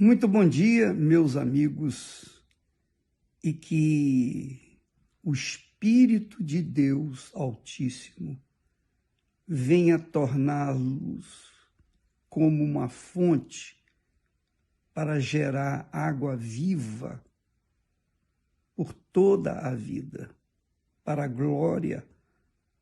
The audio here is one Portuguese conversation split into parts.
Muito bom dia, meus amigos, e que o Espírito de Deus Altíssimo venha torná-los como uma fonte para gerar água viva por toda a vida, para a glória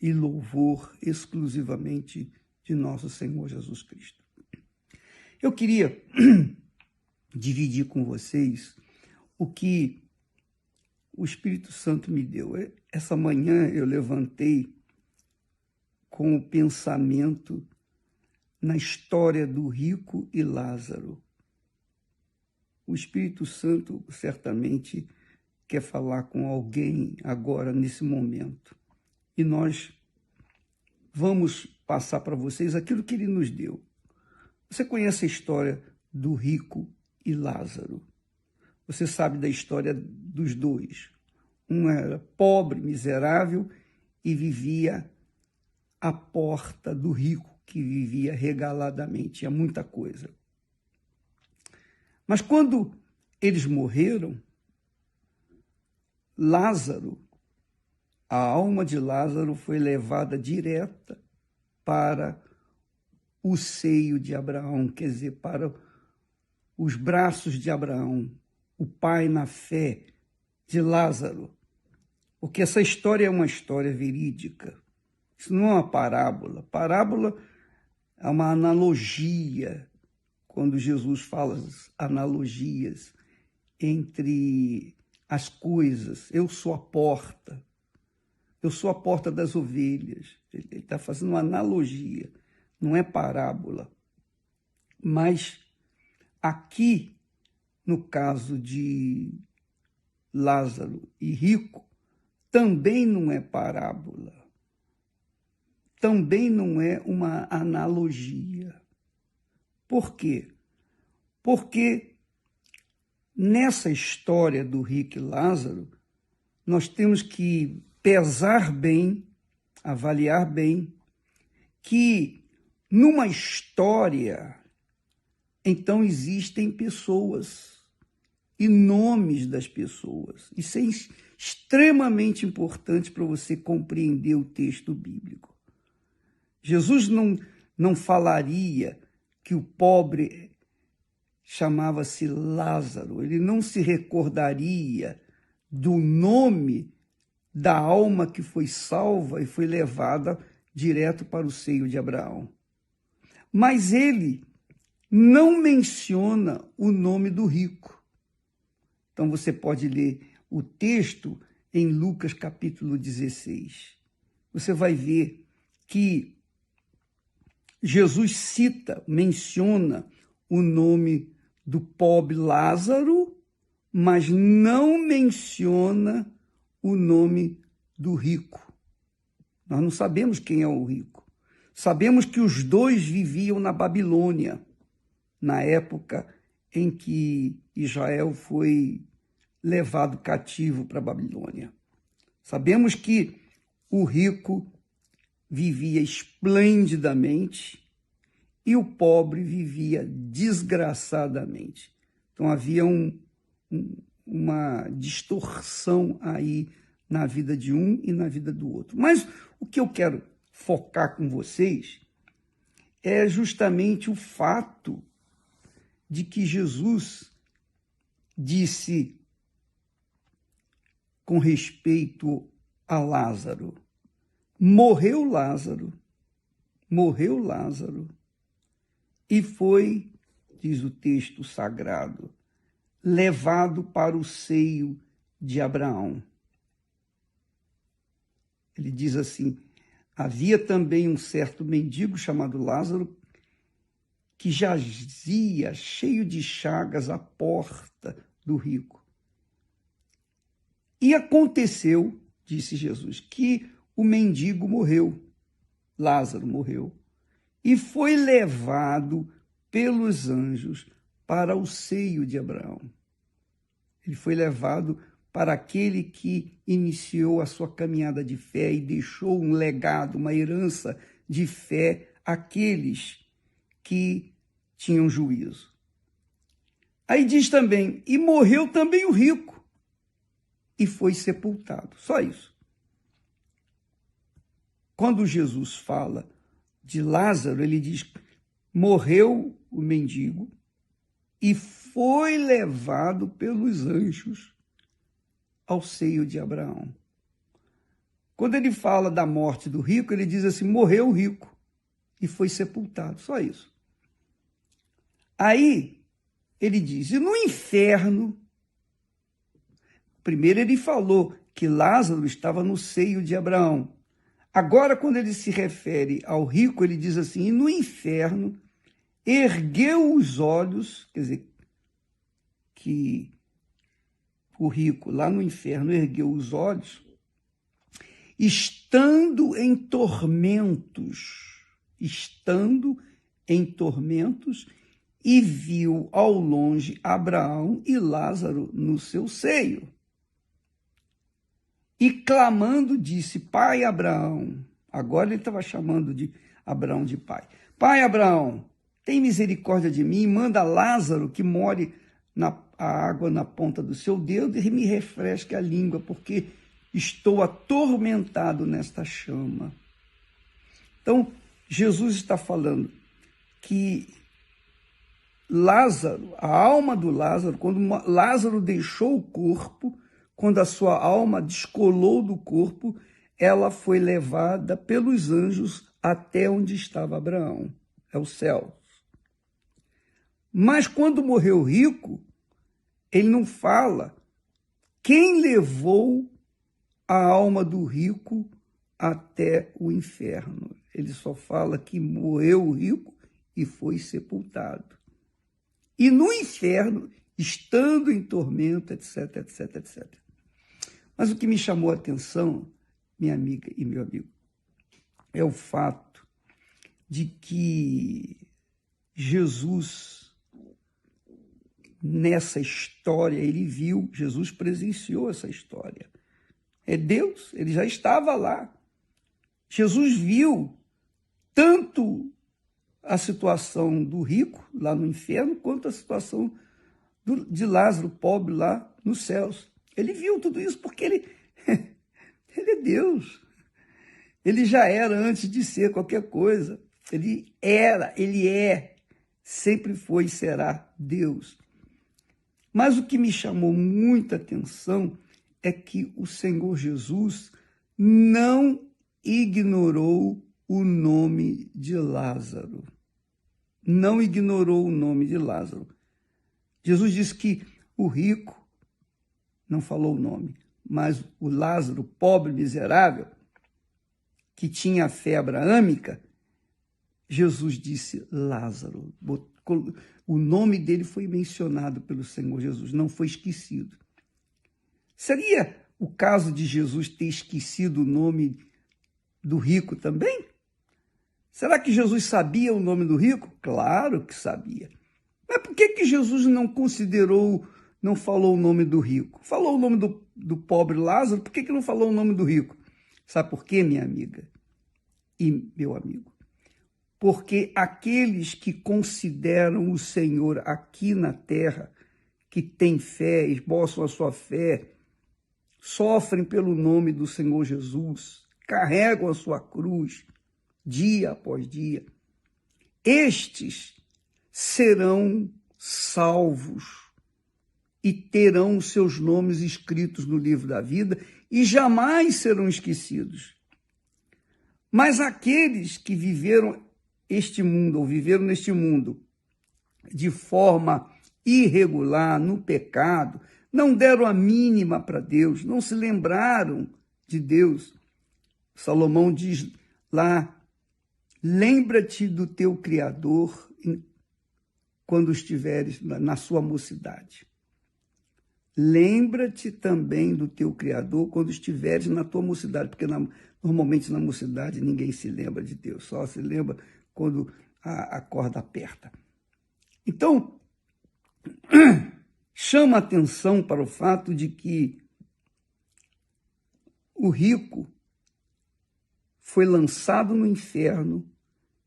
e louvor exclusivamente de nosso Senhor Jesus Cristo. Eu queria dividir com vocês o que o Espírito Santo me deu. Essa manhã eu levantei com o pensamento na história do rico e Lázaro. O Espírito Santo certamente quer falar com alguém agora, nesse momento. E nós vamos passar para vocês aquilo que ele nos deu. Você conhece a história do rico e Lázaro. Você sabe da história dos dois. Um era pobre, miserável e vivia à porta do rico, que vivia regaladamente, tinha muita coisa. Mas quando eles morreram, Lázaro, a alma de Lázaro foi levada direta para o seio de Abraão, quer dizer, para os braços de Abraão, o pai na fé de Lázaro. Porque essa história é uma história verídica. Isso não é uma parábola. Parábola é uma analogia, quando Jesus fala as analogias entre as coisas. Eu sou a porta. Eu sou a porta das ovelhas. Ele está fazendo uma analogia. Não é parábola. Mas aqui, no caso de Lázaro e rico, também não é parábola. Também não é uma analogia. Por quê? Porque nessa história do rico e Lázaro, nós temos que pesar bem, avaliar bem, que numa história, então existem pessoas e nomes das pessoas. Isso é extremamente importante para você compreender o texto bíblico. Jesus não falaria que o pobre chamava-se Lázaro, ele não se recordaria do nome da alma que foi salva e foi levada direto para o seio de Abraão. Mas ele não menciona o nome do rico. Então você pode ler o texto em Lucas capítulo 16. Você vai ver que Jesus menciona o nome do pobre Lázaro, mas não menciona o nome do rico. Nós não sabemos quem é o rico. Sabemos que os dois viviam na Babilônia, na época em que Israel foi levado cativo para a Babilônia. Sabemos que o rico vivia esplendidamente e o pobre vivia desgraçadamente. Então havia uma distorção aí na vida de um e na vida do outro. Mas o que eu quero focar com vocês é justamente o fato de que Jesus disse com respeito a Lázaro: morreu Lázaro, e foi, diz o texto sagrado, levado para o seio de Abraão. Ele diz assim: havia também um certo mendigo chamado Lázaro, que jazia cheio de chagas à porta do rico. E aconteceu, disse Jesus, que o mendigo morreu, Lázaro morreu, e foi levado pelos anjos para o seio de Abraão. Ele foi levado para aquele que iniciou a sua caminhada de fé e deixou um legado, uma herança de fé àqueles que tinham juízo. Aí diz também, e morreu também o rico, e foi sepultado. Só isso. Quando Jesus fala de Lázaro, ele diz, morreu o mendigo e foi levado pelos anjos ao seio de Abraão. Quando ele fala da morte do rico, ele diz assim, morreu o rico e foi sepultado. Só isso. Aí, ele diz, e no inferno, primeiro ele falou que Lázaro estava no seio de Abraão. Agora, quando ele se refere ao rico, ele diz assim, e no inferno, ergueu os olhos, quer dizer, que o rico lá no inferno ergueu os olhos, estando em tormentos, e viu ao longe Abraão e Lázaro no seu seio. E clamando disse, pai Abraão, agora ele estava chamando de Abraão de pai. Pai Abraão, tem misericórdia de mim, manda Lázaro que more a água na ponta do seu dedo e me refresque a língua, porque estou atormentado nesta chama. Então, Jesus está falando que Lázaro, a alma do Lázaro, quando Lázaro deixou o corpo, quando a sua alma descolou do corpo, ela foi levada pelos anjos até onde estava Abraão, é o céu. Mas quando morreu o rico, ele não fala quem levou a alma do rico até o inferno. Ele só fala que morreu o rico e foi sepultado. E no inferno, estando em tormento, etc, etc, etc. Mas o que me chamou a atenção, minha amiga e meu amigo, é o fato de que Jesus, nessa história, ele viu, Jesus presenciou essa história. É Deus, ele já estava lá. Jesus viu tanto a situação do rico lá no inferno, quanto a situação de Lázaro, pobre lá nos céus. Ele viu tudo isso porque ele é Deus. Ele já era antes de ser qualquer coisa. Ele é, sempre foi e será Deus. Mas o que me chamou muita atenção é que o Senhor Jesus não ignorou o nome de Lázaro. Não ignorou o nome de Lázaro. Jesus disse que o rico, não falou o nome, mas o Lázaro, pobre, miserável, que tinha a fé abraâmica, Jesus disse Lázaro. O nome dele foi mencionado pelo Senhor Jesus, não foi esquecido. Seria o caso de Jesus ter esquecido o nome do rico também? Será que Jesus sabia o nome do rico? Claro que sabia. Mas por que Jesus não considerou, não falou o nome do rico? Falou o nome do pobre Lázaro, por que não falou o nome do rico? Sabe por quê, minha amiga e meu amigo? Porque aqueles que consideram o Senhor aqui na terra, que têm fé, esboçam a sua fé, sofrem pelo nome do Senhor Jesus, carregam a sua cruz dia após dia, estes serão salvos e terão seus nomes escritos no livro da vida e jamais serão esquecidos. Mas aqueles que viveram este mundo, ou viveram neste mundo de forma irregular, no pecado, não deram a mínima para Deus, não se lembraram de Deus. Salomão diz lá, lembra-te do teu Criador quando estiveres na sua mocidade. Lembra-te também do teu Criador quando estiveres na tua mocidade, porque normalmente na mocidade ninguém se lembra de Deus, só se lembra quando a corda aperta. Então, chama atenção para o fato de que o rico foi lançado no inferno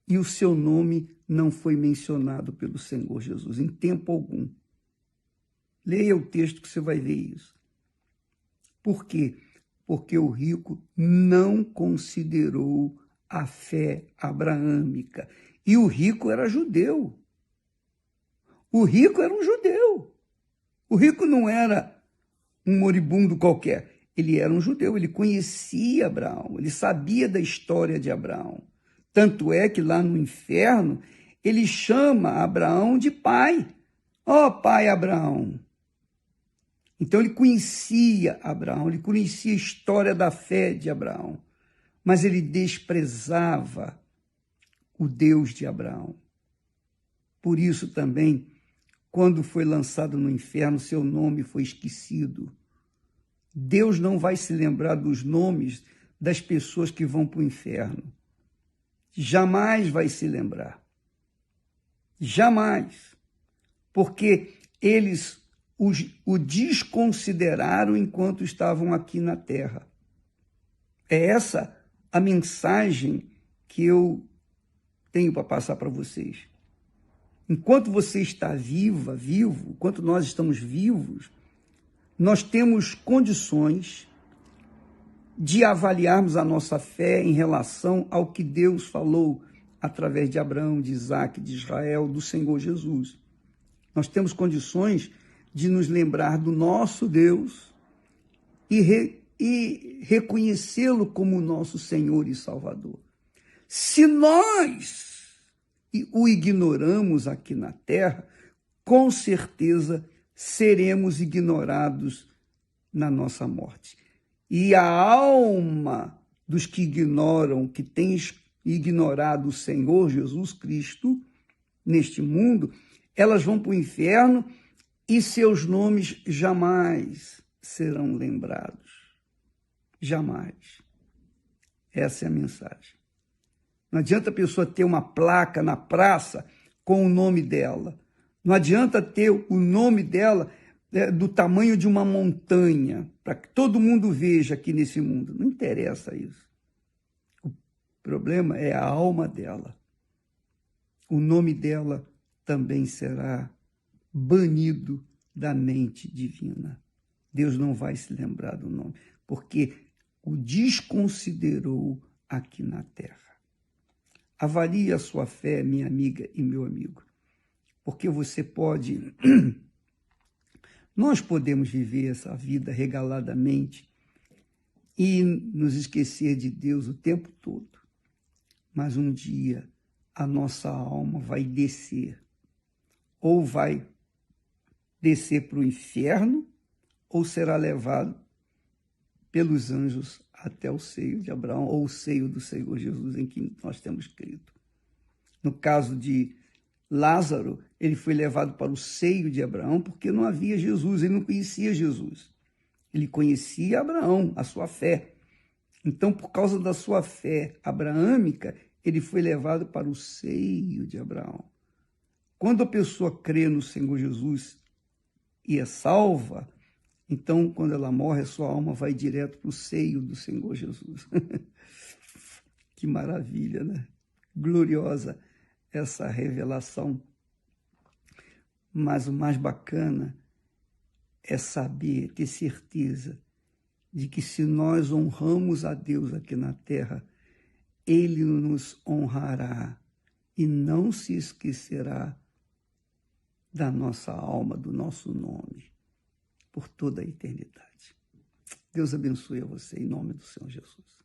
e o seu nome não foi mencionado pelo Senhor Jesus em tempo algum. Leia o texto que você vai ver isso. Por quê? Porque o rico não considerou a fé abraâmica. E o rico era judeu. O rico era um judeu. O rico não era um moribundo qualquer. Ele era um judeu, ele conhecia Abraão, ele sabia da história de Abraão. Tanto é que lá no inferno, ele chama Abraão de pai. Ó, pai Abraão. Então ele conhecia Abraão, ele conhecia a história da fé de Abraão, mas ele desprezava o Deus de Abraão. Por isso também, quando foi lançado no inferno, seu nome foi esquecido. Deus não vai se lembrar dos nomes das pessoas que vão para o inferno. Jamais vai se lembrar. Jamais. Porque eles o desconsideraram enquanto estavam aqui na terra. É essa a mensagem que eu tenho para passar para vocês. Enquanto você está vivo, enquanto nós estamos vivos, nós temos condições de avaliarmos a nossa fé em relação ao que Deus falou através de Abraão, de Isaac, de Israel, do Senhor Jesus. Nós temos condições de nos lembrar do nosso Deus e reconhecê-lo como nosso Senhor e Salvador. Se nós o ignoramos aqui na terra, com certeza seremos ignorados na nossa morte. E a alma dos que ignoram, que tem ignorado o Senhor Jesus Cristo neste mundo, elas vão para o inferno e seus nomes jamais serão lembrados. Jamais. Essa é a mensagem. Não adianta a pessoa ter uma placa na praça com o nome dela. Não adianta ter o nome dela do tamanho de uma montanha, para que todo mundo veja aqui nesse mundo. Não interessa isso. O problema é a alma dela. O nome dela também será banido da mente divina. Deus não vai se lembrar do nome, porque o desconsiderou aqui na terra. Avalie a sua fé, minha amiga e meu amigo, porque você pode... Nós podemos viver essa vida regaladamente e nos esquecer de Deus o tempo todo, mas um dia a nossa alma vai descer, ou vai descer para o inferno, ou será levado pelos anjos até o seio de Abraão, ou o seio do Senhor Jesus, em que nós temos crido. No caso de Lázaro, ele foi levado para o seio de Abraão porque não havia Jesus, ele não conhecia Jesus. Ele conhecia Abraão, a sua fé. Então, por causa da sua fé abraâmica, ele foi levado para o seio de Abraão. Quando a pessoa crê no Senhor Jesus e é salva, então, quando ela morre, a sua alma vai direto para o seio do Senhor Jesus. Que maravilha, né? Gloriosa essa revelação. Mas o mais bacana é saber, ter certeza de que se nós honramos a Deus aqui na terra, Ele nos honrará e não se esquecerá da nossa alma, do nosso nome, por toda a eternidade. Deus abençoe a você, em nome do Senhor Jesus.